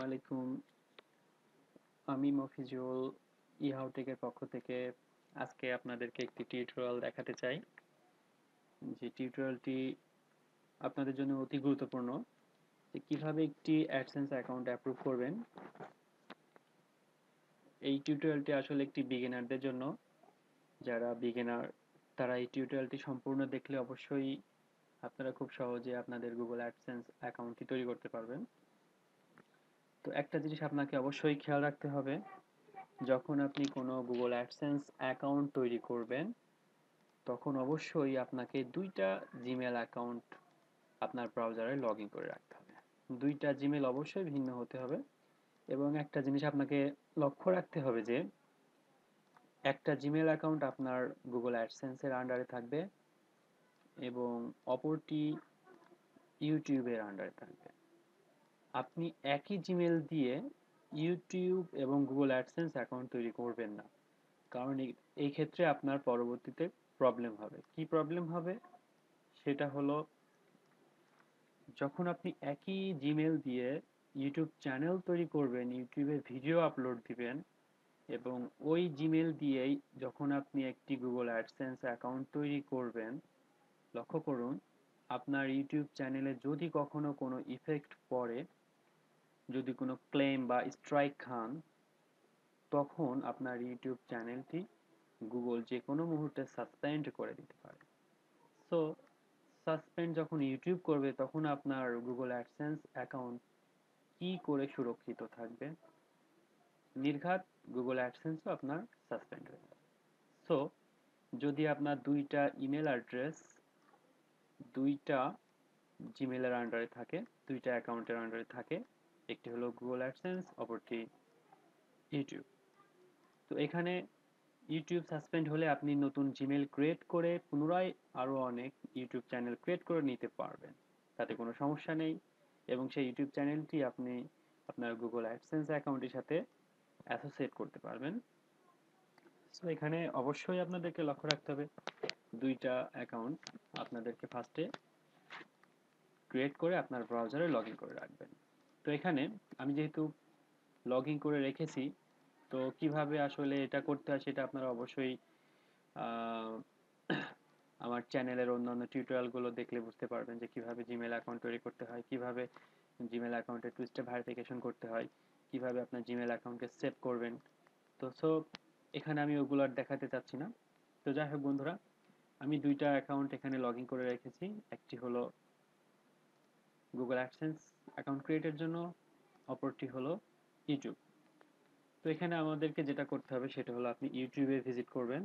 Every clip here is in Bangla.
আলাইকুম। আমি মফিজুল ইহাউটেকের পক্ষ থেকে আজকে আপনাদেরকে একটি টিউটোরিয়াল দেখাতে চাই। যে টিউটোরিয়ালটি আপনাদের জন্য অতি গুরুত্বপূর্ণ, যে কিভাবে একটি অ্যাডসেন্স অ্যাকাউন্ট অ্যাপ্রুভ করবেন। এই টিউটোরিয়ালটি আসলে একটি বিগিনারদের জন্য। যারা বিগিনার তারা এই টিউটোরিয়ালটি সম্পূর্ণ দেখলে অবশ্যই আপনারা খুব সহজে আপনাদের গুগল অ্যাডসেন্স অ্যাকাউন্টটি তৈরি করতে পারবেন। তো একটা জিনিস আপনাকে অবশ্যই খেয়াল রাখতে হবে, যখন আপনি কোনো গুগল অ্যাডসেন্স অ্যাকাউন্ট তৈরি করবেন তখন অবশ্যই আপনাকে দুইটা জিমেল অ্যাকাউন্ট আপনার ব্রাউজারে লগ ইন করে রাখতে হবে। দুইটা জিমেল অবশ্যই ভিন্ন হতে হবে, এবং একটা জিনিস আপনাকে লক্ষ্য রাখতে হবে যে একটা জিমেল অ্যাকাউন্ট আপনার গুগল অ্যাডসেন্সের আন্ডারে থাকবে এবং অপরটি ইউটিউবের আন্ডারে থাকবে। আপনি একই জিমেল দিয়ে ইউটিউব এবং গুগল অ্যাডসেন্স অ্যাকাউন্ট তৈরি করবেন না, কারণ এই ক্ষেত্রে আপনার পরবর্তীতে প্রবলেম হবে। কি প্রবলেম হবে সেটা হলো, যখন আপনি একই জিমেল দিয়ে ইউটিউব চ্যানেল তৈরি করবেন, ইউটিউবে ভিডিও আপলোড দিবেন, এবং ওই জিমেল দিয়েই যখন আপনি একটি গুগল অ্যাডসেন্স অ্যাকাউন্ট তৈরি করবেন, লক্ষ্য করুন আপনার ইউটিউব চ্যানেলে যদি কখনো কোনো ইফেক্ট পড়ে, যদি কোনো ক্লেম বা স্ট্রাইক খান, তখন আপনার ইউটিউব চ্যানেলটি গুগল যে কোনো মুহূর্তে সাসপেন্ড করে দিতে পারে। সো সাসপেন্ড যখন ইউটিউব করবে তখন আপনার গুগল অ্যাডসেন্স অ্যাকাউন্ট কি করে সুরক্ষিত থাকবে? নির্ঘাত গুগল অ্যাডসেন্সও আপনার সাসপেন্ড হয়ে যাবে। সো যদি আপনার দুইটা ইমেল অ্যাড্রেস দুইটা জিমেলের আন্ডারে থাকে, দুইটা অ্যাকাউন্টের আন্ডারে থাকে, একটি হলো গুগল অ্যাডসেন্স, অপরটি ইউটিউব, তো এখানে ইউটিউব সাসপেন্ড হলে আপনি নতুন জিমেল ক্রিয়েট করে পুনরায় আরও অনেক ইউটিউব চ্যানেল ক্রিয়েট করে নিতে পারবেন, তাতে কোনো সমস্যা নেই। এবং সেই ইউটিউব চ্যানেলটি আপনি আপনার গুগল অ্যাডসেন্স অ্যাকাউন্টের সাথে অ্যাসোসিয়েট করতে পারবেন। সো এখানে অবশ্যই আপনাদেরকে লক্ষ্য রাখতে হবে, দুইটা অ্যাকাউন্ট আপনাদেরকে ফার্স্টে ক্রিয়েট করে আপনার ব্রাউজারে লগ ইন করে রাখবেন। তো এখানে আমি যেহেতু লগ ইন করে রেখেছি, তো কিভাবে আসলে এটা করতে হয় সেটা আপনারা অবশ্যই আমার চ্যানেলের অন্যান্য টিউটোরিয়ালগুলো দেখলে বুঝতে পারবেন যে কিভাবে জিমেল অ্যাকাউন্ট তৈরি করতে হয়, কিভাবে জিমেল অ্যাকাউন্টে টু স্টেপ ভেরিফিকেশন করতে হয়, কিভাবে আপনার জিমেল অ্যাকাউন্টকে সেভ করবেন। তো এখানে আমি ওগুলো আর দেখাতে চাচ্ছি না। তো যাই হোক বন্ধুরা, আমি দুইটা অ্যাকাউন্ট এখানে লগ ইন করে রেখেছি। একটি হলো গুগল অ্যাডসেন্স অ্যাকাউন্ট ক্রিয়েটের জন্য, অপরটি হলো ইউটিউব। তো এখানে আমাদেরকে যেটা করতে হবে সেটা হলো, আপনি ইউটিউবে ভিজিট করবেন,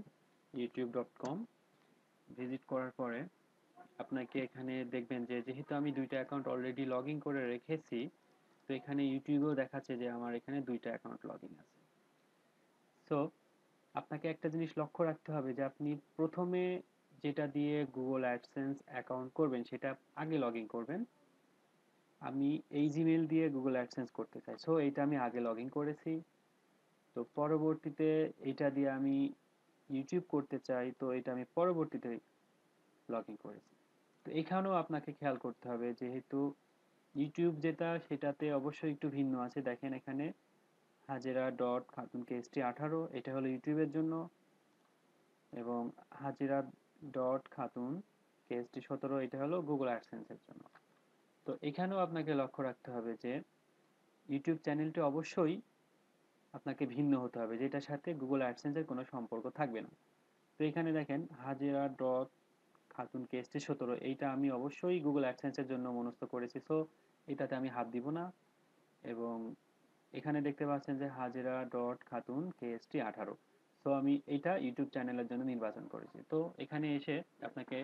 youtube.com। ভিজিট করার পরে আপনাকে এখানে দেখবেন যে যেহেতু আমি দুইটা অ্যাকাউন্ট অলরেডি লগ ইন করে রেখেছি, তো এখানে ইউটিউবেও দেখাচ্ছে যে আমার এখানে দুইটা অ্যাকাউন্ট লগ ইন আছে। সো আপনাকে একটা জিনিস লক্ষ্য রাখতে হবে যে আপনি প্রথমে যেটা দিয়ে গুগল অ্যাডসেন্স অ্যাকাউন্ট করবেন সেটা আগে লগ ইন করবেন। আমি এই জিমেল দিয়ে গুগল অ্যাডসেন্স করতে চাই, সো এইটা আমি আগে লগ ইন করেছি। তো পরবর্তীতে এটা দিয়ে আমি ইউটিউব করতে চাই, তো এটা আমি পরবর্তীতে লগ ইন করেছি। তো এখানেও আপনাকে খেয়াল করতে হবে, যেহেতু ইউটিউব যেটা সেটাতে অবশ্যই একটু ভিন্ন আছে। দেখেন এখানে হাজেরা ডট খাতুন কেএসটি 18 এটা হলো ইউটিউবের জন্য, এবং হাজিরা ডট খাতুন কেএসটি 17 এটা হলো গুগল অ্যাডসেন্সের জন্য। তো এখানেও আপনাকে লক্ষ্য রাখতে হবে যে ইউটিউব চ্যানেলটি অবশ্যই আপনাকে ভিন্ন হতে হবে, যেটার সাথে গুগল অ্যাডসেন্সের কোনো সম্পর্ক থাকবে না। তো এখানে দেখেন হাজিরা ডট খাতুন কেএসটি 17 এইটা আমি অবশ্যই গুগল অ্যাডসেন্সের জন্য মনস্থ করেছি, সো এটাতে আমি হাত দিব না। এবং এখানে দেখতে পাচ্ছেন যে Hajera dot Khatun KST 18, so আমি এইটা ইউটিউব চ্যানেলের জন্য নির্বাচন করেছি। তো এখানে এসে আপনাকে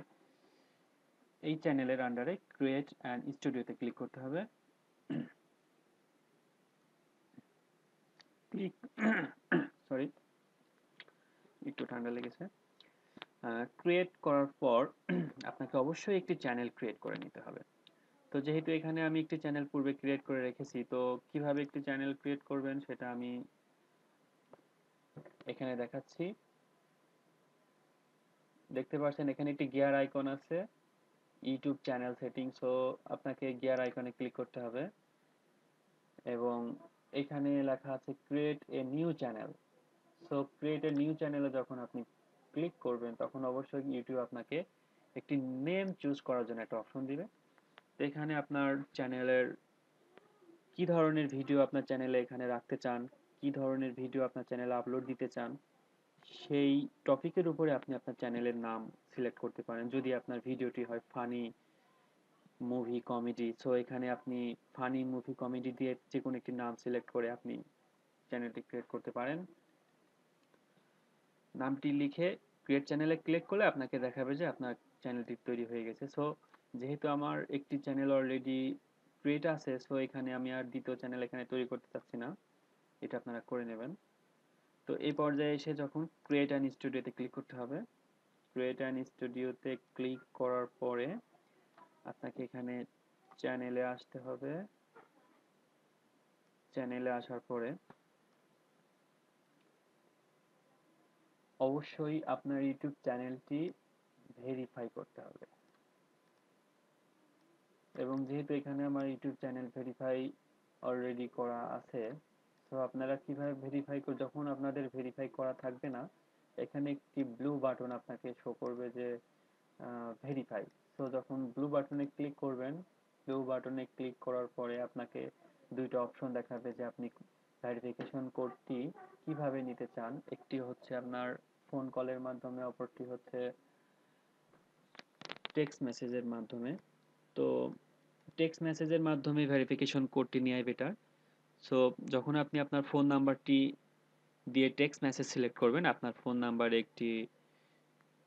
এই চ্যানেলের আন্ডারে ক্রিয়েট অ্যান্ড স্টুডিওতে ক্লিক করতে হবে। ক্লিক সরি, একটু ঠান্ডা লেগেছে। ক্রিয়েট করার পর আপনাকে অবশ্যই একটি চ্যানেল ক্রিয়েট করে নিতে হবে। তো যেহেতু এখানে আমি একটি চ্যানেল পূর্বে ক্রিয়েট করে রেখেছি, তো কিভাবে একটি চ্যানেল ক্রিয়েট করবেন সেটা আমি এখানে দেখাচ্ছি। দেখতে পাচ্ছেন এখানে একটি গিয়ার আইকন আছে, ইউটিউব চ্যানেল সেটিং। সো আপনাকে গিয়ার আইকনে ক্লিক করতে হবে এবং এখানে লেখা আছে create a new channel. So create a new চ্যানেলে যখন আপনি ক্লিক করবেন তখন অবশ্যই ইউটিউব আপনাকে একটি নেম চুজ করার জন্য একটা অপশন দিবে। তো এখানে আপনার চ্যানেলের কি ধরনের ভিডিও আপনার চ্যানেলে এখানে রাখতে চান, কি ধরনের ভিডিও আপনার চ্যানেলে আপলোড দিতে চান, সেই টপিকের উপরে আপনি আপনার চ্যানেলের নাম সিলেক্ট করতে পারেন। যদি আপনার ভিডিওটি হয় ফানি, মুভি, কমেডি, সো এখানে আপনি ফানি, মুভি, কমেডি দিয়ে যে কোনো একটি নাম সিলেক্ট করে আপনি চ্যানেলটি ক্রিয়েট করতে পারেন। নামটি লিখে ক্রিয়েট চ্যানেলে ক্লিক করলে আপনাকে দেখাবে যে আপনার চ্যানেলটি তৈরি হয়ে গেছে। সো যেহেতু আমার একটি চ্যানেল অলরেডি ক্রিয়েট আছে, সো এখানে আমি আর দ্বিতীয় চ্যানেল এখানে তৈরি করতে চাচ্ছি না, এটা আপনারা করে নেবেন। তো এই পর্যায়ে এসে যখন ক্রিয়েট অ্যান স্টুডিওতে ক্লিক করতে হবে। ক্রিয়েট অ্যান স্টুডিওতে ক্লিক করার পরে আপনাকে এখানে চ্যানেলে আসতে হবে। চ্যানেলে আসার পরে অবশ্যই আপনার ইউটিউব চ্যানেলটি ভেরিফাই করতে হবে। এবং যেহেতু এখানে আমার ইউটিউব চ্যানেল ভেরিফাই অলরেডি করা আছে, তো আপনারা কিভাবে ভেরিফাই যখন আপনাদের ভেরিফাই করা থাকবে না, এখানে একটি ব্লু বাটন আপনাকে শো করবে যে ভেরিফাই। সো যখন ব্লু বাটনে ক্লিক করবেন, ব্লু বাটনে ক্লিক করার পরে আপনাকে দুইটা অপশন দেখাবে যে আপনি ভেরিফিকেশন কোডটি কিভাবে নিতে চান। একটি হচ্ছে আপনার ফোন কলের মাধ্যমে, অপরটি হচ্ছে টেক্সট মেসেজের মাধ্যমে। তো টেক্সট মেসেজের মাধ্যমে ভেরিফিকেশন কোডটি নেওয়াই বেটার। সো যখন আপনি আপনার ফোন নাম্বারটি দিয়ে টেক্সট মেসেজ সিলেক্ট করবেন, আপনার ফোন নাম্বারে একটি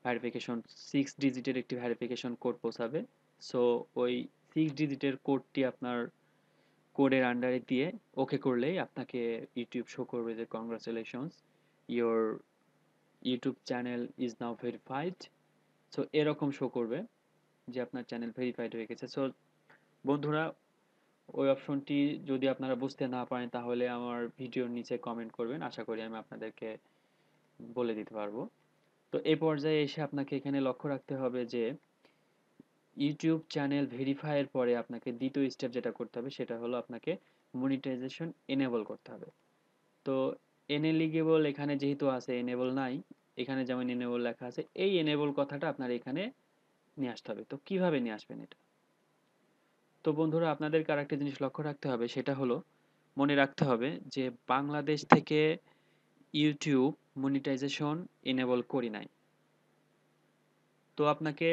ভেরিফিকেশন 6 ডিজিটের একটি ভেরিফিকেশন কোড পৌঁছাবে। সো ওই 6 ডিজিটের কোডটি আপনার কোডের আন্ডারে দিয়ে ওকে করলেই আপনাকে ইউটিউব শো করবে যে congratulations, your YouTube channel is now verified. So এরকম শো করবে যে আপনার চ্যানেল ভেরিফাইড হয়ে গেছে। সো বন্ধুরা, ওই অপশনটি যদি আপনারা বুঝতে না পারেন তাহলে আমার ভিডিওর নিচে কমেন্ট করবেন, আশা করি আমি আপনাদেরকে বলে দিতে পারবো। তো এই পর্যায়ে এসে আপনাকে এখানে লক্ষ্য রাখতে হবে যে ইউটিউব চ্যানেল ভেরিফাইয়ের পরে আপনাকে দ্বিতীয় স্টেপ যেটা করতে হবে সেটা হলো আপনাকে মনিটাইজেশন এনেবল করতে হবে। তো এনেলিগেবল এখানে যেহেতু আছে, এনেবল নাই, এখানে যেমন এনেবল লেখা আছে, এই এনেবল কথাটা আপনার এখানে নিয়ে আসতে হবে। তো কিভাবে নিয়ে আসবেন এটা? তো বন্ধুরা, আপনাদেরকে আরেকটা জিনিস লক্ষ্য রাখতে হবে, সেটা হলো মনে রাখতে হবে যে বাংলাদেশ থেকে ইউটিউব মনিটাইজেশন এনেবল করি নাই। তো আপনাকে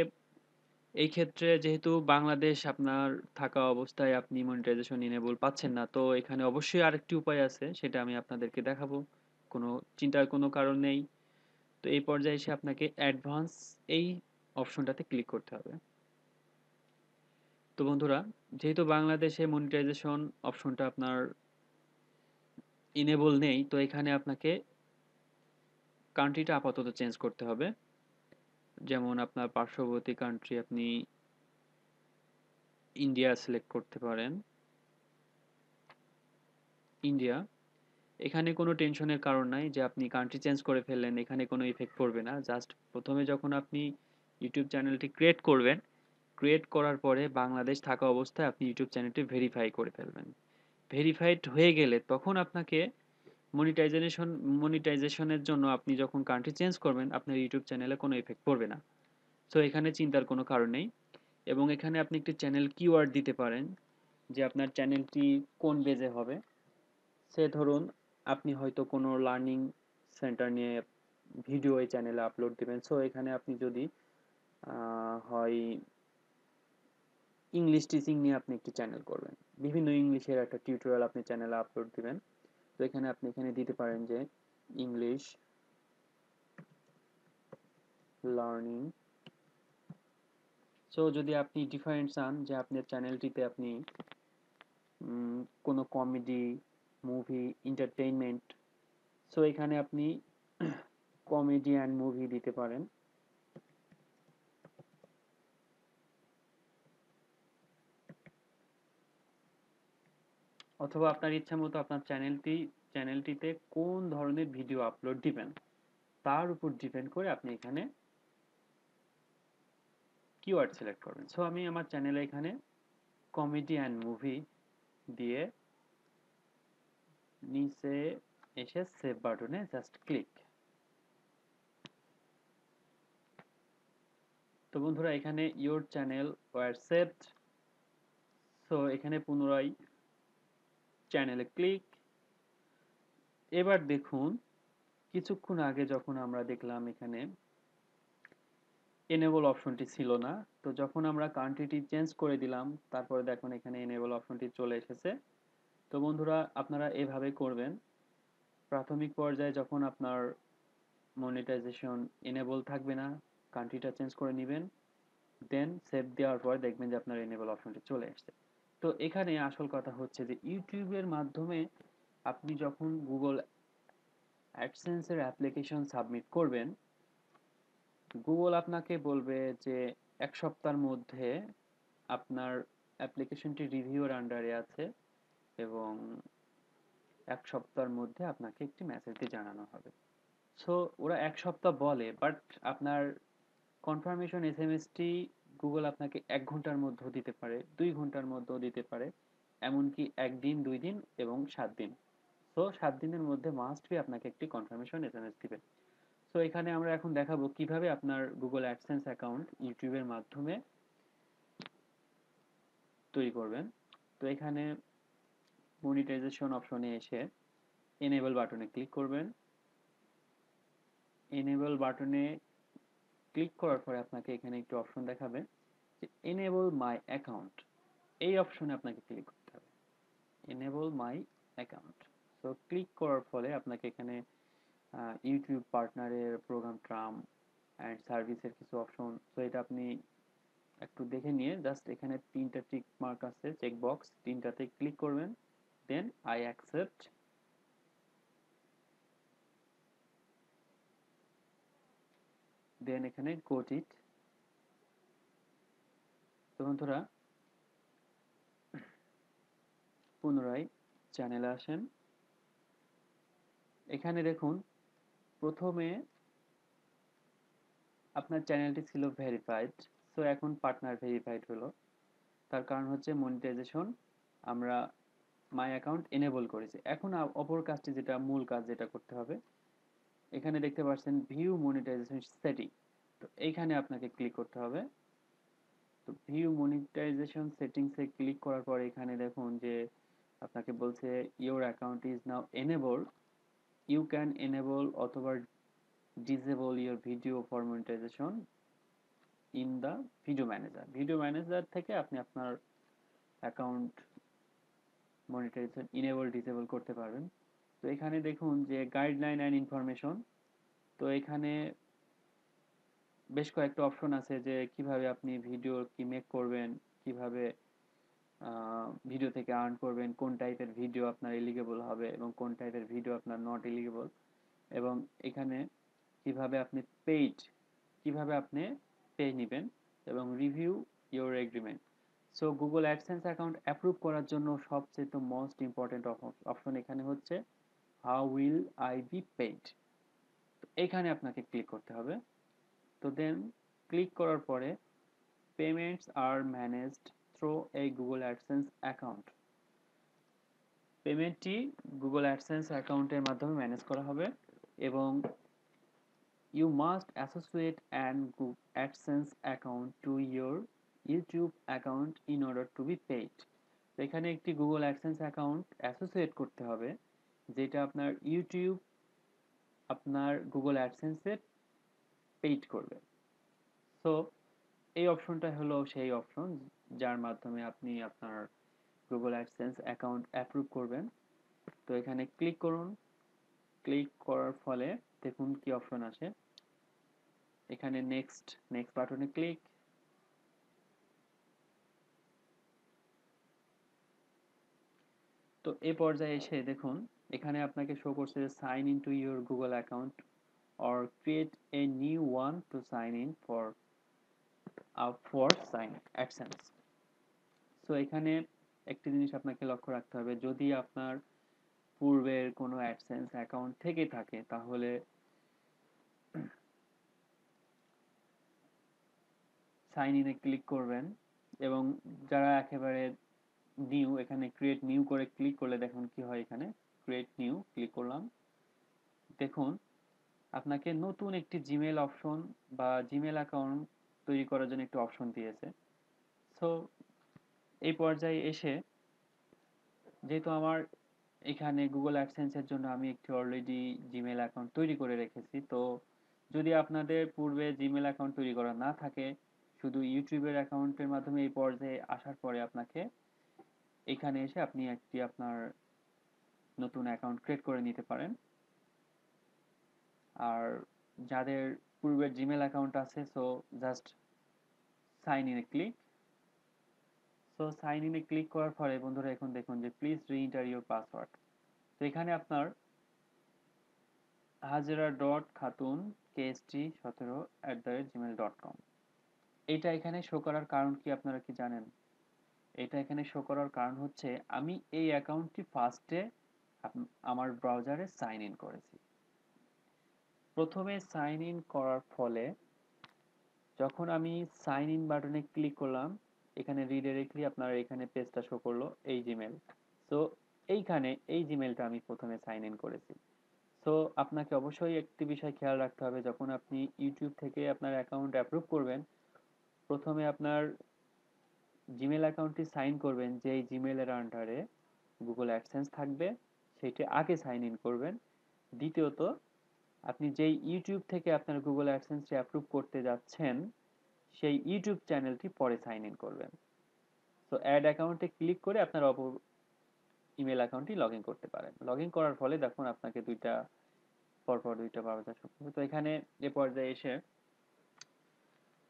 এই ক্ষেত্রে যেহেতু বাংলাদেশ আপনার থাকা অবস্থায় আপনি মনিটাইজেশন এনেবল পাচ্ছেন না, তো এখানে অবশ্যই আরেকটি উপায় আছে, সেটা আমি আপনাদেরকে দেখাবো। কোনো চিন্তার কোনো কারণ নেই। তো এই পর্যায়ে এসে আপনাকে অ্যাডভান্স এই অপশনটাতে ক্লিক করতে হবে। তো বন্ধুরা, যেহেতু বাংলাদেশে মনিটাইজেশন অপশনটা আপনার ইনেবল নেই, তো এখানে আপনাকে কান্ট্রিটা আপাতত চেঞ্জ করতে হবে। যেমন আপনার পার্শ্ববর্তী কান্ট্রি আপনি ইন্ডিয়া সিলেক্ট করতে পারেন। ইন্ডিয়া। এখানে কোনো টেনশনের কারণ নাই যে আপনি কান্ট্রি চেঞ্জ করে ফেললেন, এখানে কোনো ইফেক্ট পড়বে না। জাস্ট প্রথমে যখন আপনি ইউটিউব চ্যানেলটি ক্রিয়েট করবেন, ক্রিয়েট করার পরে বাংলাদেশ থাকা অবস্থায় আপনি ইউটিউব চ্যানেলটি ভেরিফাই করে ফেলবেন। ভেরিফাইড হয়ে গেলে তখন আপনাকে মনিটাইজেশন মনিটাইজেশনের জন্য আপনি যখন কান্ট্রি চেঞ্জ করবেন আপনার ইউটিউব চ্যানেলে কোনো ইফেক্ট পড়বে না। সো এখানে চিন্তার কোনো কারণ নেই। এবং এখানে আপনি একটি চ্যানেল কিওয়ার্ড দিতে পারেন যে আপনার চ্যানেলটি কোন বেজে হবে। সে ধরুন আপনি হয়তো কোনো লার্নিং সেন্টার নিয়ে ভিডিও এই চ্যানেলে আপলোড দিবেন। সো এখানে আপনি যদি হয় ইংলিশ টিচিং নিয়ে আপনি একটি চ্যানেল করবেন, বিভিন্ন ইংলিশের একটা টিউটোরিয়াল আপনি চ্যানেলে আপলোড দিবেন। তো এখানে আপনি এখানে দিতে পারেন যে ইংলিশ লার্নিং। সো যদি আপনি ডিফারেন্ট চান যে আপনার চ্যানেলটিতে আপনি কোনো কমেডি, মুভি, এন্টারটেইনমেন্ট, সো এখানে আপনি কমেডি অ্যান্ড মুভি দিতে পারেন। অথবা আপনার ইচ্ছা মতো আপনার চ্যানেলটিতে কোন ধরনের ভিডিও আপলোড দিবেন তার উপর ডিপেন্ড করে আপনি এখানে কিওয়ার্ড সিলেক্ট করবেন। সো আমি আমার চ্যানেলে এখানে কমেডি অ্যান্ড মুভি দিয়ে নিচে এসে সেভ বাটনে জাস্ট ক্লিক। তো বন্ধুরা এখানে your channel were saved, so এখানে পুনরায় চ্যানেলে ক্লিক। এবার দেখুন কিছুক্ষণ আগে যখন আমরা দেখলাম এখানে এনেবল অপশনটি ছিল না, তো যখন আমরা কান্ট্রিটি চেঞ্জ করে দিলাম তারপরে দেখুন এখানে এনেবল অপশনটি চলে এসেছে। তো বন্ধুরা আপনারা এভাবে করবেন। প্রাথমিক পর্যায়ে যখন আপনার মনিটাইজেশন এনেবল থাকবে না, কান্ট্রিটা চেঞ্জ করে নেবেন, দেন সেভ দেওয়ার পর দেখবেন যে আপনার এনেবল অপশনটি চলে আসছে। তো এখানে আসল কথা হচ্ছে যে ইউটিউবের মাধ্যমে আপনি যখন গুগল অ্যাডসেন্সের অ্যাপ্লিকেশন সাবমিট করবেন, গুগল আপনাকে বলবে যে 1 সপ্তাহের মধ্যে আপনার অ্যাপ্লিকেশনটি রিভিউর আন্ডারে আছে এবং 1 সপ্তাহের মধ্যে আপনাকে একটি মেসেজ দিয়ে জানানো হবে। সো ওরা 1 সপ্তাহ বলে, বাট আপনার কনফার্মেশন এসএমএসটি গুগল আপনাকে 1 ঘন্টার মধ্যেও দিতে পারে, 2 ঘন্টার মধ্যেও দিতে পারে, এমনকি 1 দিন, 2 দিন এবং 7 দিন। সো 7 দিনের মধ্যে মাস্ট বি আপনাকে একটি কনফার্মেশন এসএমএস দিবে। সো এখানে আমরা এখন দেখাবো কিভাবে আপনার গুগল অ্যাডসেন্স অ্যাকাউন্ট ইউটিউবের মাধ্যমে তৈরি করবেন। তো এখানে মনিটাইজেশন অপশনে এসে এনেবল বাটনে ক্লিক করবেন। এনেবল বাটনে ক্লিক করার পরে আপনাকে এখানে একটি অপশন দেখাবে যে এনেবল মাই অ্যাকাউন্ট, এই অপশনে আপনাকে ক্লিক করতে হবে, enable my account. So click করার ফলে আপনাকে এখানে ইউটিউব পার্টনারের প্রোগ্রাম টার্ম অ্যান্ড সার্ভিসের কিছু অপশন, সো এটা আপনি একটু দেখে নিয়ে জাস্ট এখানে 3টা টিক মার্ক আছে, চেক বক্স, 3টাতে ক্লিক করবেন, দেন আই অ্যাকসেপ্ট, দেন এখানে গোট ইট। তো বন্ধুরা পুনরায় চ্যানেলে আসেন। এখানে দেখুন প্রথমে আপনার চ্যানেলটি ছিল ভেরিফাইড, সো এখন পার্টনার ভেরিফাইড হলো। তার কারণ হচ্ছে মনিটাইজেশন আমরা মাই অ্যাকাউন্ট এনেবল করেছি। এখন অপর কাজটি, যেটা মূল কাজ যেটা করতে হবে, এখানে দেখতে পাচ্ছেন ভিউ মনিটাইজেশন সেটিং, তো এইখানে আপনাকে ক্লিক করতে হবে। তো ভিউ মনিটাইজেশন সেটিংসে ক্লিক করার পর এখানে দেখুন যে আপনাকে বলছে your account is now enabled, you can enable অথবা disable your video for monetization in the video manager. Video manager থেকে আপনি আপনার অ্যাকাউন্ট মনিটাইজেশন ইনেবল ডিসেবল করতে পারবেন। তো এখানে দেখুন যে গাইডলাইন অ্যান্ড ইনফরমেশন, তো এখানে বেশ কয়েকটা অপশন আছে যে কিভাবে আপনি ভিডিও কি মেক করবেন, কিভাবে ভিডিও থেকে আর্ন করবেন, কোন টাইপের ভিডিও আপনার এলিগেবল হবে এবং কোন টাইপের ভিডিও আপনার নট এলিগেবল, এবং এখানে কিভাবে আপনি পেইড, কিভাবে আপনি পে নেবেন, এবং review your agreement. So Google AdSense account approve করার জন্য সবচেয়ে মোস্ট ইম্পর্টেন্ট অপশন এখানে হচ্ছে how will I be paid, তো এখানে আপনাকে ক্লিক করতে হবে। তো দেন ক্লিক করার পরে payments are managed through a Google AdSense account, পেমেন্টটি গুগল অ্যাডসেন্স অ্যাকাউন্টের মাধ্যমে ম্যানেজ করা হবে এবং you must associate an AdSense account to your YouTube account in order to be paid। তো এখানে একটি গুগল অ্যাডসেন্স অ্যাকাউন্ট অ্যাসোসিয়েট করতে হবে যেটা আপনার ইউটিউব আপনার গুগল অ্যাডসেন্সে পেইড করবে। সো এই অপশনটা হলো সেই অপশন যার মাধ্যমে আপনি আপনার গুগল অ্যাডসেন্স অ্যাকাউন্ট অ্যাপ্রুভ করবেন। তো এখানে ক্লিক করুন, ক্লিক করার ফলে দেখুন কি অপশন আসে, এখানে নেক্সট নেক্সট বাটনে ক্লিক। তো এই পর্যায়ে এসে দেখুন এখানে আপনাকে শো করছে যে sign in to your Google account or create a new one to sign in for sign AdSense. So এখানে একটি জিনিস আপনাকে লক্ষ্য রাখতে হবে, যদি আপনার পূর্বের কোনো অ্যাডসেন্স অ্যাকাউন্ট থেকে থাকে তাহলে সাইন ইনে ক্লিক করবেন, এবং যারা একেবারে নিউ, এখানে ক্রিয়েট নিউ করে ক্লিক করলে দেখুন কি হয়, এখানে ক্রিয়েট নিউ ক্লিক করলাম। দেখুন আপনাকে নতুন একটি জিমেল অপশন বা জিমেল অ্যাকাউন্ট তৈরি করার জন্য একটি অপশন দিয়েছে। সো এই পর্যায়ে এসে যেহেতু আমার এখানে গুগল অ্যাডসেন্সের জন্য আমি একটি অলরেডি জিমেল অ্যাকাউন্ট তৈরি করে রেখেছি, তো যদি আপনাদের পূর্বে জিমেল অ্যাকাউন্ট তৈরি করা না থাকে, শুধু ইউটিউবের অ্যাকাউন্টের মাধ্যমে এই পর্যায়ে আসার পরে আপনাকে এখানে এসে আপনি একটি আপনার নতুন অ্যাকাউন্ট ক্রিয়েট করে নিতে পারেন। আর যাদের পূর্বের জিমেল অ্যাকাউন্ট আছে, সো জাস্ট সাইন ইন এ ক্লিক। সো সাইন ইনে ক্লিক করার পরে বন্ধুরা এখন দেখুন যে প্লিজ রিএন্টার ইউর পাসওয়ার্ড। তো এখানে আপনার hajra.khatun@gmail.com এটা এখানে শো করার কারণ কি আপনারা কি জানেন? এটা এখানে শো করার কারণ হচ্ছে আমি এই অ্যাকাউন্টটি ফার্স্টে আমার ব্রাউজারে সাইন ইন করেছি। প্রথমে সাইন ইন করার ফলে যখন আমি সাইন ইন বাটনে ক্লিক করলাম, এখানে রিডাইরেক্টলি আপনার এখানে পেজটা শো করলো এই জিমেল। সো এইখানে এই জিমেলটা আমি প্রথমে সাইন ইন করেছি। সো আপনাকে অবশ্যই একটি বিষয় খেয়াল রাখতে হবে, যখন আপনি ইউটিউব থেকে আপনার অ্যাকাউন্ট অ্যাপ্রুভ করবেন, প্রথমে আপনার জিমেল অ্যাকাউন্টটি সাইন করবেন যেই জিমেলের আন্ডারে গুগল অ্যাডসেন্স থাকবে সেটি আগে সাইন ইন করবেন। দ্বিতীয়ত আপনি যেই ইউটিউব থেকে আপনার গুগল অ্যাডসেন্সটি অ্যাপ্রুভ করতে যাচ্ছেন সেই ইউটিউব চ্যানেলটি পরে সাইন ইন করবেন। তো অ্যাড অ্যাকাউন্টে ক্লিক করে আপনার অপর ইমেল অ্যাকাউন্টটি লগ ইন করতে পারেন। লগ ইন করার ফলে দেখুন আপনাকে পরপর দুইটা ব্রাউজার শো করবে। তো এখানে এ পর্যায়ে এসে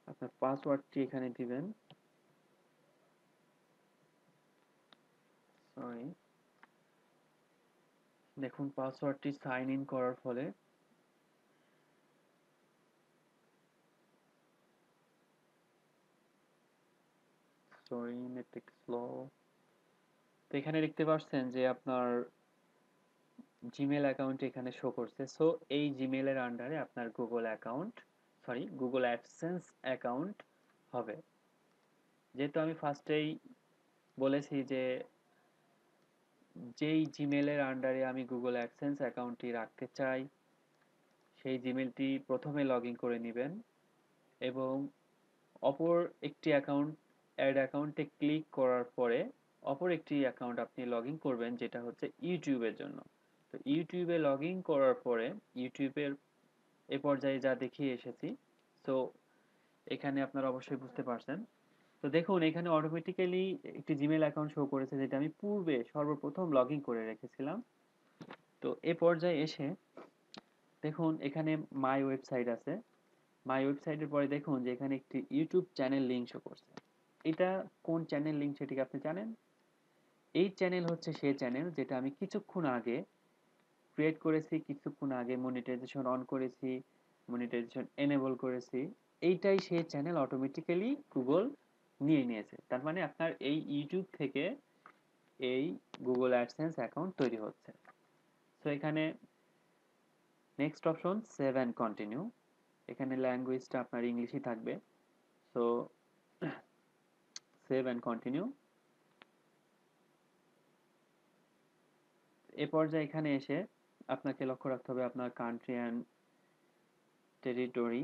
আপনার পাসওয়ার্ডটি এখানে দিবেন। সরি, দেখুন পাসওয়ার্ডটি সাইন ইন করার ফলে সরি নেট একটু স্লো। তো এখানে দেখতে পাচ্ছেন যে আপনার জিমেল অ্যাকাউন্ট এখানে শো করছে। সো এই জিমেলের আন্ডারে আপনার গুগল অ্যাডসেন্স অ্যাকাউন্ট হবে। যেহেতু আমি ফার্স্টেই বলেছি যে যেই জিমেলের আন্ডারে আমি গুগল অ্যাডসেন্স অ্যাকাউন্টটি রাখতে চাই সেই জিমেলটি প্রথমে লগ ইন করে নেবেন এবং অপর একটি অ্যাকাউন্ট অ্যাড অ্যাকাউন্টে ক্লিক করার পরে অপর একটি অ্যাকাউন্ট আপনি লগ ইন করবেন যেটা হচ্ছে ইউটিউবের জন্য। তো ইউটিউবে লগ ইন করার পরে ইউটিউবের এ পর্যায়ে যা দেখিয়ে এসেছি, সো এখানে আপনারা অবশ্যই বুঝতে পারছেন। তো দেখুন এখানে অটোমেটিক্যালি একটি জিমেল অ্যাকাউন্ট শো করেছে যেটা আমি পূর্বে সর্বপ্রথম লগ ইন করে রেখেছিলাম। তো এ পর্যায়ে এসে দেখুন এখানে মাই ওয়েবসাইট আছে। মাই ওয়েবসাইটের পরে দেখুন যে এখানে একটি ইউটিউব চ্যানেল লিঙ্ক শো করছে। এটা কোন চ্যানেল লিঙ্ক সেটি কি আপনি জানেন? এই চ্যানেল হচ্ছে সেই চ্যানেল যেটা আমি কিছুক্ষণ আগে ক্রিয়েট করেছি, কিছুক্ষণ আগে মনিটাইজেশন অন করেছি, মনিটাইজেশন এনেবল করেছি। এইটাই সেই চ্যানেল অটোমেটিক্যালি গুগল নিয়ে নিয়েছে। তার মানে আপনার এই ইউটিউব থেকে এই গুগল অ্যাডসেন্স অ্যাকাউন্ট তৈরি হচ্ছে। সো এখানে next option save and continue. এখানে ল্যাঙ্গুয়েজটা আপনার ইংলিশই থাকবে। So save and continue. এ পর্যায়ে এখানে এসে আপনাকে লক্ষ্য রাখতে হবে আপনার কান্ট্রি অ্যান্ড টেরিটরি।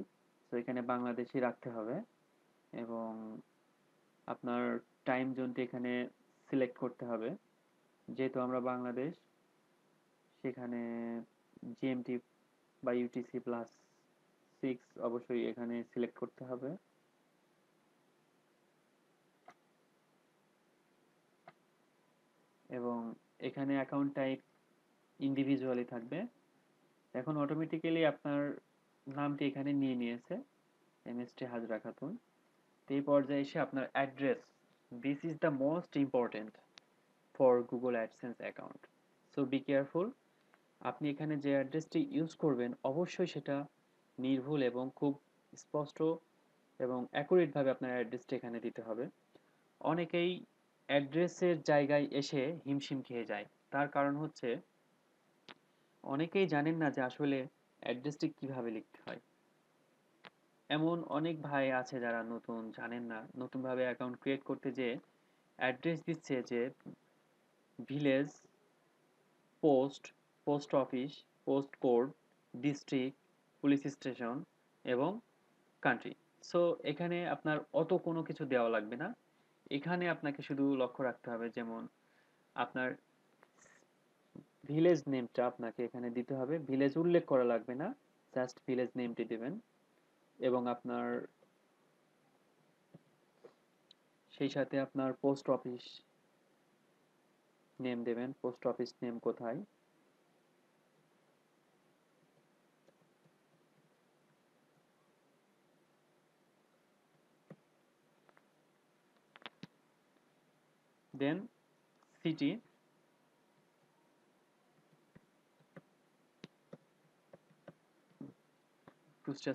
তো এখানে বাংলাদেশি রাখতে হবে এবং আপনার টাইম জোনটি এখানে সিলেক্ট করতে হবে। যেহেতু আমরা বাংলাদেশ, সেখানে জিএমটি বা UTC+6 অবশ্যই এখানে সিলেক্ট করতে হবে। এবং এখানে অ্যাকাউন্ট টাইপ ইন্ডিভিজুয়ালি থাকবে। এখন অটোমেটিক্যালি আপনার নামটি এখানে নিয়ে নিয়েছে, MST হাজরা খাতুন। তো এই পর্যায়ে এসে আপনার address, this is the most important for Google AdSense account. So be careful. আপনি এখানে যে অ্যাড্রেসটি ইউজ করবেন অবশ্যই সেটা নির্ভুল এবং খুব স্পষ্ট এবং অ্যাকুরেটভাবে আপনার অ্যাড্রেসটা এখানে দিতে হবে। অনেকেই অ্যাড্রেসের জায়গায় এসে হিমশিম খেয়ে যায়। তার কারণ হচ্ছে অনেকেই জানেন না যে আসলে অ্যাড্রেসটি কিভাবে লিখতে হয়। এমন অনেক ভাই আছে যারা নতুন, জানেন না, নতুনভাবে অ্যাকাউন্ট ক্রিয়েট করতে যেয়ে অ্যাড্রেস দিচ্ছে যে village post, post office, post code, district, police station এবং কান্ট্রি। সো এখানে আপনার অত কোনো কিছু দেওয়া লাগবে না। এখানে আপনাকে শুধু লক্ষ্য রাখতে হবে, যেমন আপনার ভিলেজ নেমটা আপনাকে এখানে দিতে হবে। ভিলেজ উল্লেখ করা লাগবে না, জাস্ট ভিলেজ নেমটি দিবেন। এবং আপনার সেই সাথে আপনার পোস্ট অফিস নেম দেবেন। পোস্ট অফিস নেম কোথায়, দেন সিটি, কুষ্টিয়া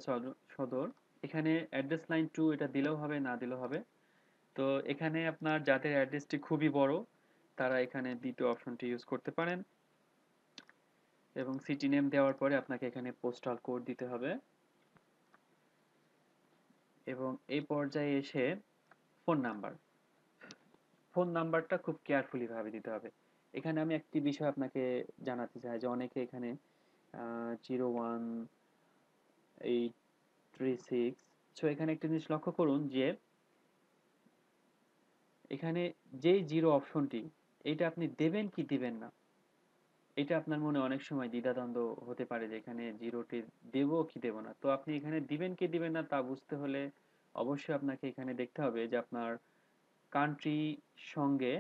সদর। এখানে অ্যাড্রেস লাইন 2 এটা দিলেও হবে, না দিলেও হবে। তো এখানে আপনার যাদের অ্যাড্রেসটি খুবই বড় তারা এখানে দ্বিতীয় অপশনটি ইউজ করতে পারেন। এবং সিটি নেম দেওয়ার পরে আপনাকে এখানে পোস্টাল কোড দিতে হবে। এবং এই পর্যায়ে এসে ফোন নাম্বার, ফোন নাম্বারটা খুব কেয়ারফুলি ভাবে দিতে হবে। এখানে আমি একটি বিষয় আপনাকে জানাতে চাই যে অনেকে এখানে 01836, সো এখানে একটা জিনিস লক্ষ্য করুন যে এখানে যেই জিরো অপশনটি, এইটা আপনি দেবেন কি দিবেন না, এটা আপনার মনে অনেক সময় দ্বিধাদ্বন্দ্ব হতে পারে যে এখানে জিরোটি দেব কি দেব না। তো আপনি এখানে দিবেন কি দিবেন না তা বুঝতে হলে অবশ্যই আপনাকে এখানে দেখতে হবে যে আপনার কান্ট্রি সঙ্গে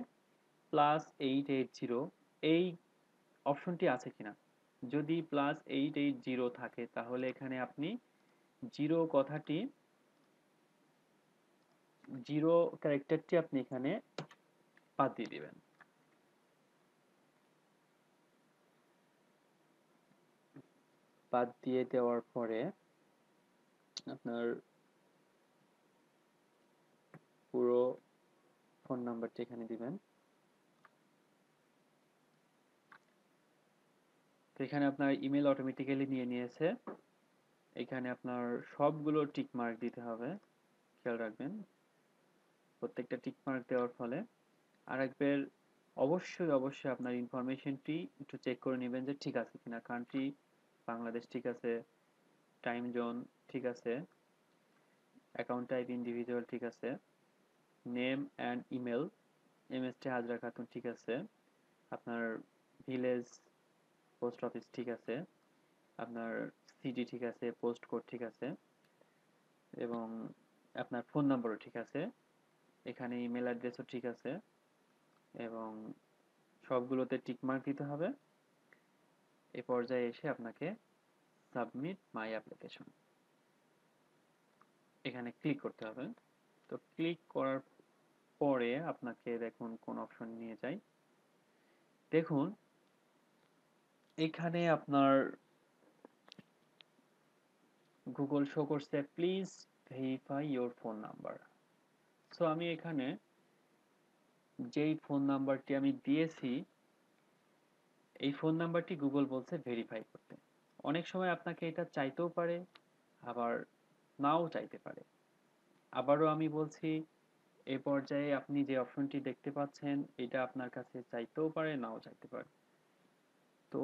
+880 এই অপশনটি আছে কিনা। যদি +880 থাকে তাহলে এখানে আপনি জিরো কথাটি, জিরো ক্যারেক্টারটি আপনি এখানে বাদ দিয়ে দিবেন। বাদ দিয়ে দেওয়ার পরে আপনার পুরো ফোন নাম্বারটি এখানে দিবেন। তো এখানে আপনার ইমেল অটোমেটিক্যালি নিয়ে নিয়েছে। এখানে আপনার সবগুলো টিক মার্ক দিতে হবে, খেয়াল রাখবেন। প্রত্যেকটা টিক মার্ক দেওয়ার ফলে আরেকবার অবশ্যই আপনার ইনফরমেশনটি একটু চেক করে নেবেন যে ঠিক আছে কিনা। কান্ট্রি বাংলাদেশ ঠিক আছে, টাইম জোন ঠিক আছে, অ্যাকাউন্ট টাইপ ইন্ডিভিজুয়াল ঠিক আছে, name and email MST Hazra Khatun ঠিক আছে, আপনার ভিলেজ পোস্ট অফিস ঠিক আছে, আপনার সিটি ঠিক আছে, পোস্ট কোড ঠিক আছে এবং আপনার ফোন নাম্বারও ঠিক আছে। এখানে ইমেল অ্যাড্রেসও ঠিক আছে এবং সবগুলোতে টিক মার্ক দিতে হবে। এ পর্যায়ে এসে আপনাকে সাবমিট মাই অ্যাপ্লিকেশন এখানে ক্লিক করতে হবে। তো ক্লিক করার পরে আপনাকে দেখুন কোন অপশন নিয়ে যায়। দেখুন এখানে আপনার গুগল শো করছে please verify your phone number. So আমি এখানে যেই ফোন নাম্বারটি আমি দিয়েছি এই ফোন নাম্বারটি গুগল বলছে ভেরিফাই করতে। অনেক সময় আপনাকে এটা চাইতেও পারে, আবার নাও চাইতে পারে। আবারও আমি বলছি, এই পর্যায়ে আপনি যে অপশনটি দেখতে পাচ্ছেন এটা আপনার কাছে চাইতেও পারে, নাও চাইতে পারে। তো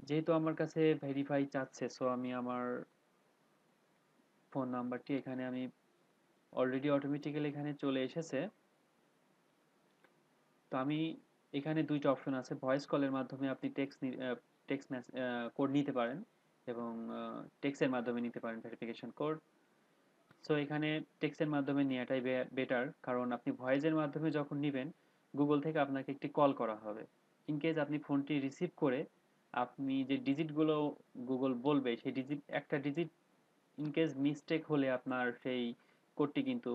যেহেতু আমার কাছে ভেরিফাই চাচ্ছে, সো আমি আমার ফোন নাম্বারটি এখানে আমি অলরেডি অটোমেটিক্যালি এখানে চলে এসেছে। তো আমি এখানে দুইটা অপশন আছে, ভয়েস কলের মাধ্যমে আপনি টেক্সট কোড নিতে পারেন এবং টেক্সটের মাধ্যমে নিতে পারেন ভেরিফিকেশন কোড। সো এখানে টেক্সটের মাধ্যমে নেওয়াটাই বেটার, কারণ আপনি ভয়েসের মাধ্যমে যখন নেবেন গুগল থেকে আপনাকে একটি কল করা হবে। ইন কেস আপনি ফোনটি রিসিভ করে আপনি যে ডিজিটগুলো গুগল বলবে সেই একটা ডিজিট ইন কেস মিস্টেক হলে আপনার সেই কোডটি কিন্তু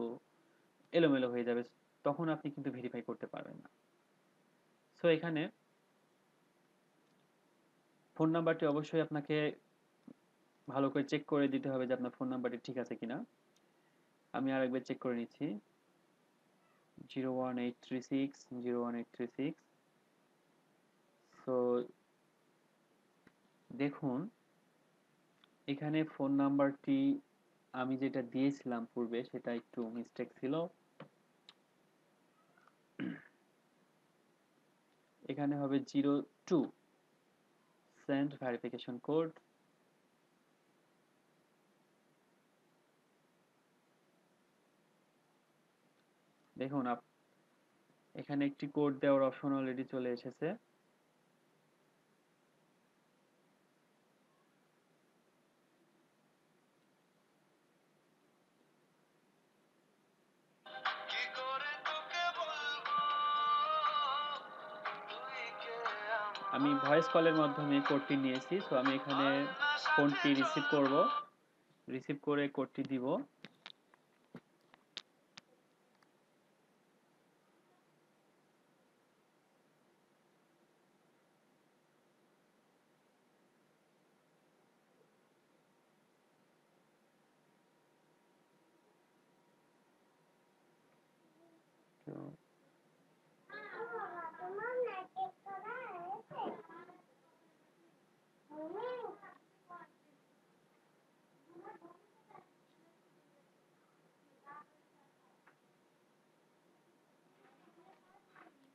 এলোমেলো হয়ে যাবে, তখন আপনি কিন্তু ভেরিফাই করতে পারবেন না। সো এখানে ফোন নাম্বারটি অবশ্যই আপনাকে ভালো করে চেক করে দিতে হবে যে আপনার ফোন নাম্বারটি ঠিক আছে কিনা। আমি আরেকবার চেক করে নিচ্ছি, 01836 সো দেখুন এখানে ফোন নাম্বারটি আমি যেটা দিয়েছিলাম পূর্বে সেটা একটু মিস্টেক ছিল। এখানে হবে 02 সেন্ড ভেরিফিকেশন কোড। দেখুন এখানে একটি কোড দেওয়ার অপশন অলরেডি চলে এসেছে। আমি ভয়েস কলের মাধ্যমে কোডটি নিয়েছি, সো আমি এখানে ফোনটি রিসিভ করব, রিসিভ করে কোডটি দিব। তো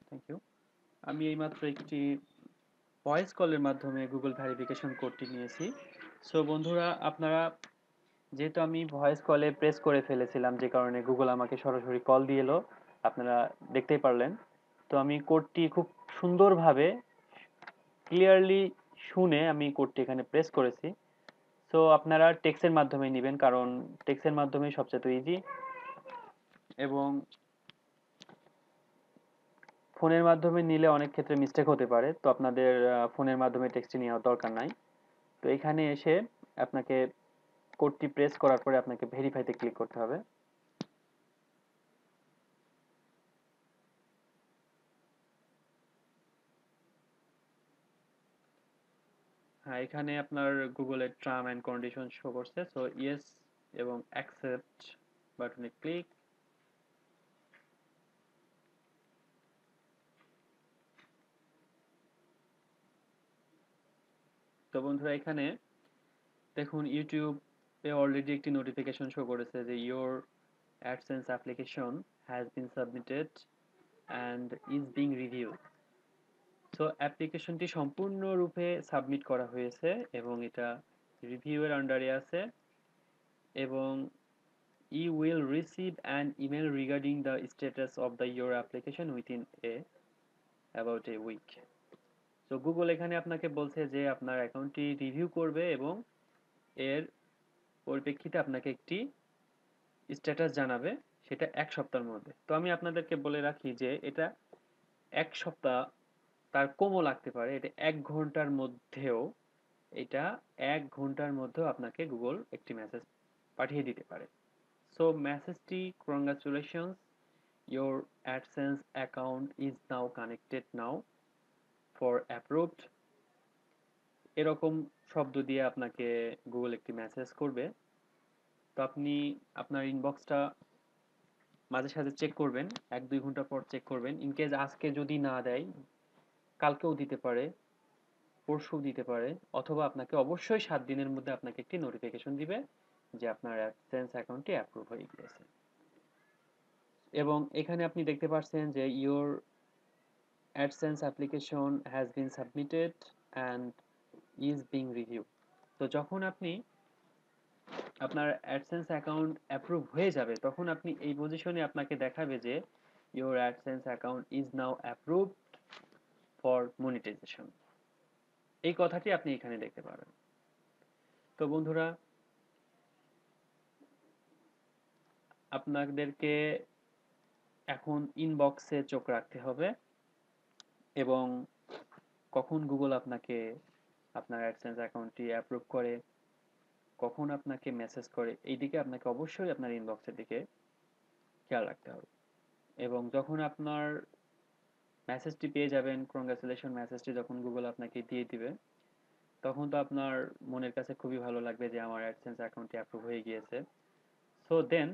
থ্যাংক ইউ। আমি এইমাত্র একটি ভয়েস কলের মাধ্যমে গুগল ভেরিফিকেশন কোডটি নিয়েছি। সো বন্ধুরা, আপনারা, যেহেতু আমি ভয়েস কলে প্রেস করে ফেলেছিলাম, যে কারণে গুগল আমাকে সরাসরি কল দিয়ে এলো, আপনারা দেখতেই পারলেন। তো আমি কোডটি খুব সুন্দরভাবে ক্লিয়ারলি শুনে আমি কোডটি এখানে প্রেস করেছি। সো আপনারা টেক্সটের মাধ্যমে নেবেন, কারণ টেক্সটের মাধ্যমে সবচেয়ে ইজি, এবং ফোনের মাধ্যমে নিলে অনেক ক্ষেত্রে মিস্টেক হতে পারে। তো আপনাদের ফোনের মাধ্যমে টেক্সটটি নেওয়ার দরকার নাই। তো এখানে এসে আপনাকে কোডটি প্রেস করার পরে আপনাকে ভেরিফাইতে ক্লিক করতে হবে। হ্যাঁ, এখানে আপনার গুগলের টার্ম অ্যান্ড কন্ডিশন শো করছে। সো ইয়েস এবং অ্যাকসেপ্ট বাটনে ক্লিক। তো বন্ধুরা, এখানে দেখুন ইউটিউবে অলরেডি একটি নোটিফিকেশন শো করেছে যে your AdSense application has been submitted and is being review. So অ্যাপ্লিকেশনটি সম্পূর্ণরূপে সাবমিট করা হয়েছে এবং এটা রিভিউয়ের আন্ডারে আছে, এবং you will receive an email regarding the status of your application within about a week. তো গুগল এখানে আপনাকে বলছে যে আপনার অ্যাকাউন্টটি রিভিউ করবে এবং এর পরিপ্রেক্ষিতে আপনাকে একটি স্ট্যাটাস জানাবে, সেটা 1 সপ্তাহের মধ্যে। তো আমি আপনাদেরকে বলে রাখি যে এটা 1 সপ্তাহ তার কমও লাগতে পারে, এটা 1 ঘন্টার মধ্যেও, এটা 1 ঘন্টার মধ্যেও আপনাকে গুগল একটি মেসেজ পাঠিয়ে দিতে পারে। সো মেসেজটি, congratulations, your AdSense account is now connected now for approved, এরকম শব্দ দিয়ে আপনাকে গুগল একটি মেসেজ করবে। তো আপনি আপনার ইনবক্সটা মাঝে সাঝে চেক করবেন, 1-2 ঘন্টা পর চেক করবেন। ইনকেস আজকে যদি না দেয়, কালকেও দিতে পারে, পরশু দিতে পারে, অথবা আপনাকে অবশ্যই 7 দিনের মধ্যে আপনাকে একটি নোটিফিকেশন দিবে যে আপনার অ্যাডসেন্স অ্যাকাউন্টটি অ্যাপ্রুভ হয়ে গিয়েছে। এবং এখানে আপনি দেখতে পাচ্ছেন যে your AdSense application has been submitted and is being review. তো যখন আপনি আপনার অ্যাডসেন্স অ্যাকাউন্ট অ্যাপ্রুভ হয়ে যাবে, তখন আপনি এই পজিশনে আপনাকে দেখাবে যে your AdSense account is now approved for monetisation. এই কথাটি আপনি এখানে দেখতে পাবেন। তো বন্ধুরা, আপনাদেরকে এখন ইনবক্সে চোখ রাখতে হবে, এবং কখন গুগল আপনাকে আপনার অ্যাডসেন্স অ্যাকাউন্টটি অ্যাপ্রুভ করে, কখন আপনাকে মেসেজ করে, এই দিকে আপনাকে অবশ্যই আপনার ইনবক্সের দিকে খেয়াল রাখতে হবে। এবং যখন আপনার মেসেজটি পেয়ে যাবেন, কংগ্রাচুলেশন মেসেজটি যখন গুগল আপনাকে দিয়ে দিবে, তখন তো আপনার মনের কাছে খুবই ভালো লাগবে যে আমার অ্যাডসেন্স অ্যাকাউন্টটি অ্যাপ্রুভ হয়ে গিয়েছে। সো দেন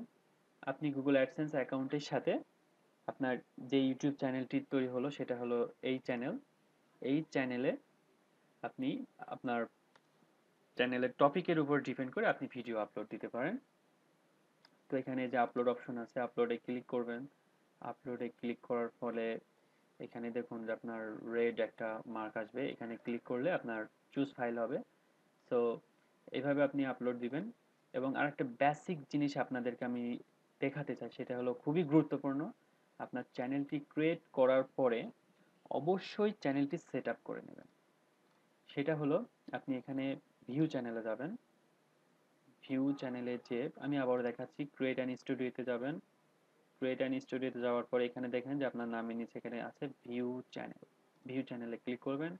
আপনি গুগল অ্যাডসেন্স অ্যাকাউন্টের সাথে আপনার যে ইউটিউব চ্যানেলটি তৈরি হলো সেটা হলো এই চ্যানেল। এই চ্যানেলে আপনি আপনার চ্যানেলের টপিকের উপর ডিপেন্ড করে আপনি ভিডিও আপলোড দিতে পারেন। তো এখানে যে আপলোড অপশন আছে, আপলোডে ক্লিক করবেন। আপলোডে ক্লিক করার ফলে এখানে দেখুন যে আপনার রেড একটা মার্ক আসবে, এখানে ক্লিক করলে আপনার চুজ ফাইল হবে। সো এইভাবে আপনি আপলোড দিবেন। এবং আরেকটা বেসিক জিনিস আপনাদেরকে আমি দেখাতে চাই, সেটা হলো খুবই গুরুত্বপূর্ণ। আপনার চ্যানেলটি ক্রিয়েট করার পরে অবশ্যই চ্যানেলটি সেট আপ করে নেবেন। সেটা হলো আপনি এখানে ভিউ চ্যানেলে যাবেন। ভিউ চ্যানেলে যে আমি আবারও দেখাচ্ছি, ক্রিয়েট অ্যান স্টুডিওতে যাবেন। ক্রিয়েট অ্যান স্টুডিওতে যাওয়ার পরে এখানে দেখেন যে আপনার নামের নিচে এখানে আছে ভিউ চ্যানেল। ভিউ চ্যানেলে ক্লিক করবেন।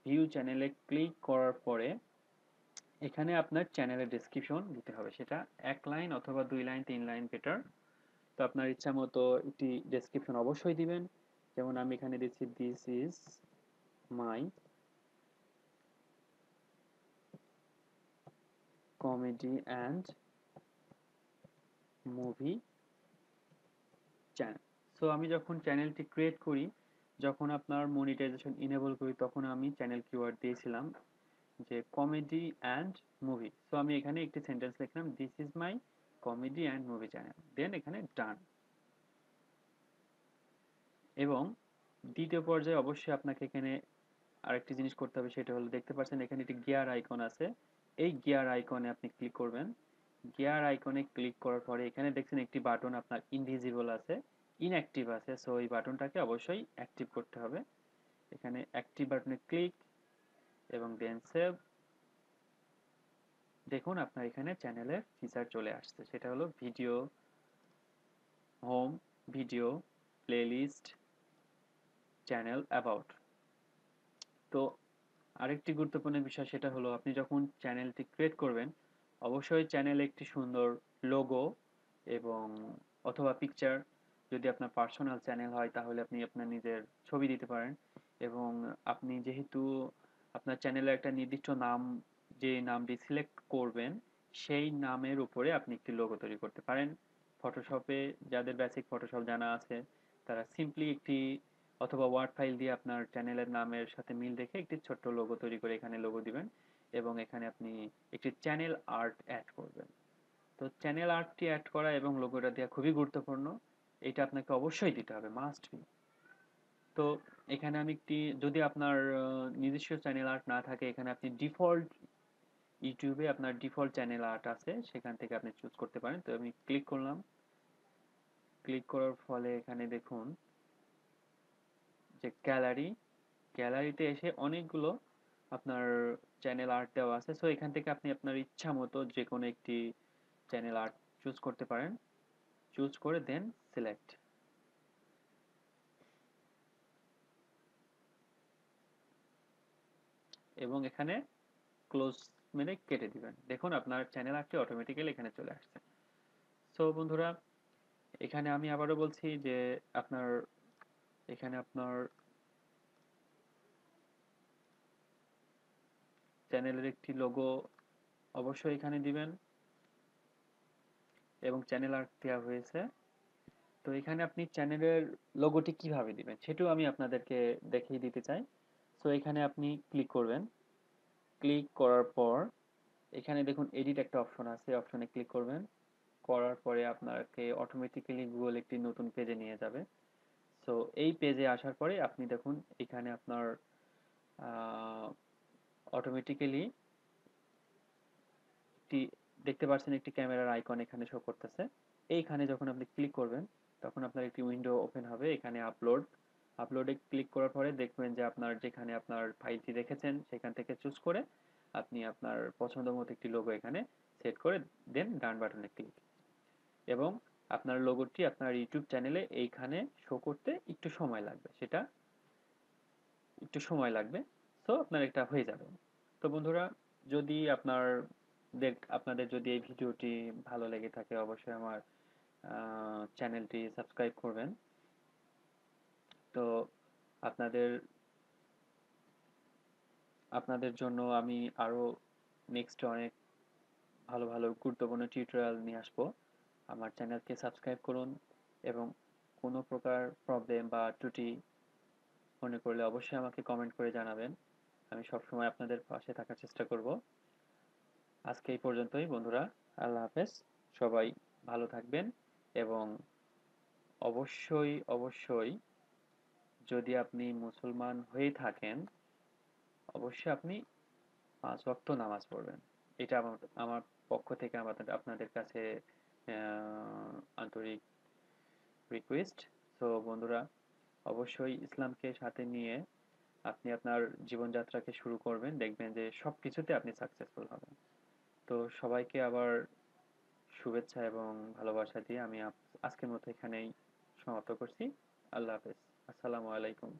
ভিউ চ্যানেলে ক্লিক করার পরে এখানে আপনার চ্যানেলের ডেসক্রিপশন দিতে হবে, সেটা 1 লাইন অথবা 2 লাইন 3 লাইন বেটার। তো আপনার ইচ্ছা মতো একটি ডেসক্রিপশন অবশ্যই দিবেন। যেমন আমি এখানে দিচ্ছি this is my comedy and movie channel. So আমি যখন চ্যানেলটি ক্রিয়েট করি, যখন আপনার মনিটাইজেশন ইনেবল করি, তখন আমি চ্যানেল কিওয়ার্ড দিয়েছিলাম যে কমেডি অ্যান্ড মুভি। সো আমি এখানে একটি সেন্টেন্স লিখলাম, this is my comedy and movie channel, then এখানে ডান। এবং দ্বিতীয় পর্যায়ে অবশ্যই আপনাকে এখানে আরেকটি জিনিস করতে হবে, সেটা হলো দেখতে পাচ্ছেন এখানে একটি গিয়ার আইকন আছে। এই গিয়ার আইকনে আপনি ক্লিক করবেন। গিয়ার আইকনে ক্লিক করার পরে এখানে দেখছেন একটি বাটন আপনার ইনভিজিবল আছে, ইনঅ্যাক্টিভ আছে। সো এই বাটনটাকে অবশ্যই অ্যাক্টিভ করতে হবে। এখানে অ্যাক্টিভ বাটনে ক্লিক এবং দেন সেভ। দেখুন আপনার এখানে চ্যানেলের ফিচার চলে আসছে, সেটা হলো video, home, video, playlist, channel, about. তো আরেকটি গুরুত্বপূর্ণ বিষয়, সেটা হলো আপনি যখন চ্যানেলটি ক্রিয়েট করবেন, অবশ্যই চ্যানেলে একটি সুন্দর লোগো এবং অথবা পিকচার, যদি আপনার পার্সোনাল চ্যানেল হয় তাহলে আপনি আপনার নিজের ছবি দিতে পারেন। এবং আপনি যেহেতু আপনার চ্যানেলে একটা নির্দিষ্ট নাম, যে নামটি সিলেক্ট করবেন সেই নামের উপরে আপনি একটি লোগো তৈরি করতে পারেন। ফটোশপে যাদের বেসিক ফটোশপ জানা আছে তারা সিম্পলি একটি অথবা ওয়ার্ড ফাইল দিয়ে আপনার চ্যানেলের নামের সাথে মিল রেখে একটি ছোট্ট লোগো তৈরি করে এখানে লোগো দিবেন এবং এখানে আপনি একটি চ্যানেল আর্ট অ্যাড করবেন। তো চ্যানেল আর্টটি অ্যাড করা এবং লোগোটা দেওয়া খুবই গুরুত্বপূর্ণ, এটা আপনাকে অবশ্যই দিতে হবে, মাস্ট বি। তো এখানে আমি একটি, যদি আপনার নিজস্ব চ্যানেল আর্ট না থাকে, এখানে আপনি ডিফল্ট, ইউটিউবে আপনার ডিফল্ট চ্যানেল আর্ট আছে, সেখান থেকে আপনি চুজ করতে পারেন। তো আমি ক্লিক করলাম। ক্লিক করার ফলে এখানে দেখুন যে গ্যালারি, গ্যালারিতে এসে অনেকগুলো আপনার চ্যানেল আর্ট দেওয়া আছে। সো এখান থেকে আপনি আপনার ইচ্ছা মতো যে কোনো একটি চ্যানেল আর্ট চুজ করতে পারেন। চুজ করে দেন সিলেক্ট। এবং এখানে ক্লোজ মেরে কেটে দিবেন। দেখুন আপনার চ্যানেল আর্টটি অটোমেটিক্যালি এখানে চলে আসছে। সো বন্ধুরা, এখানে আমি আবারও বলছি যে আপনার এখানে আপনার চ্যানেলের একটি লোগো অবশ্যই এখানে দিবেন এবং চ্যানেল আর্ট দেওয়া হয়েছে। তো এখানে আপনি চ্যানেলের লোগোটি কিভাবে দিবেন সেটাও আমি আপনাদেরকে দেখিয়ে দিতে চাই। সো এখানে আপনি ক্লিক করবেন। ক্লিক করার পর এখানে দেখুন এডিট একটা অপশন আছে, অপশনে ক্লিক করবেন। করার পরে আপনাকে অটোমেটিক্যালি গুগল একটি নতুন পেজে নিয়ে যাবে। সো এই পেজে আসার পরে আপনি দেখুন এখানে আপনার অটোমেটিক্যালি একটি দেখতে পাচ্ছেন একটি ক্যামেরার আইকন এখানে শো করতেছে। এইখানে যখন আপনি ক্লিক করবেন তখন আপনার একটি উইন্ডো ওপেন হবে। এখানে আপলোডে ক্লিক করার পরে দেখবেন যে আপনার যেখানে আপনার ফাইলটি রেখেছেন সেখান থেকে চুজ করে আপনি আপনার পছন্দ মতো একটি লোগো এখানে সেট করে দেন ডান বাটনে ক্লিক। এবং আপনার লোগোটি আপনার ইউটিউব চ্যানেলে এইখানে শো করতে একটু সময় লাগবে, সেটা একটু সময় লাগবে। সো আপনার এটা হয়ে যাবে। তো বন্ধুরা, যদি আপনাদের যদি এই ভিডিওটি ভালো লেগে থাকে অবশ্যই আমার চ্যানেলটি সাবস্ক্রাইব করবেন। তো আপনাদের আপনাদের জন্য আমি আরো নেক্সট অনেক ভালো ভালো গুরুত্বপূর্ণ টিউটোরিয়াল নিয়ে আসবো। আমার চ্যানেলকে সাবস্ক্রাইব করুন এবং কোনো প্রকার প্রবলেম বা ত্রুটি মনে করলে অবশ্যই আমাকে কমেন্ট করে জানাবেন। আমি সবসময় আপনাদের পাশে থাকার চেষ্টা করব। আজকে এই পর্যন্তই বন্ধুরা। আল্লাহ হাফেজ। সবাই ভালো থাকবেন এবং অবশ্যই যদি আপনি মুসলমান হয়ে থাকেন অবশ্যই আপনি 5 ওয়াক্ত নামাজ পড়বেন। এটা আমার পক্ষ থেকে আপনাদের কাছে আন্তরিক রিকোয়েস্ট। তো বন্ধুরা, অবশ্যই ইসলামকে সাথে নিয়ে আপনি আপনার জীবনযাত্রাকে শুরু করবেন, দেখবেন যে সবকিছুতে আপনি সাকসেসফুল হবেন। তো সবাইকে আবার শুভেচ্ছা এবং ভালোবাসা দিয়ে আমি আজকের মতো এখানেই সমাপ্ত করছি। আল্লাহ হাফেজ। আসসালামু আলাইকুম।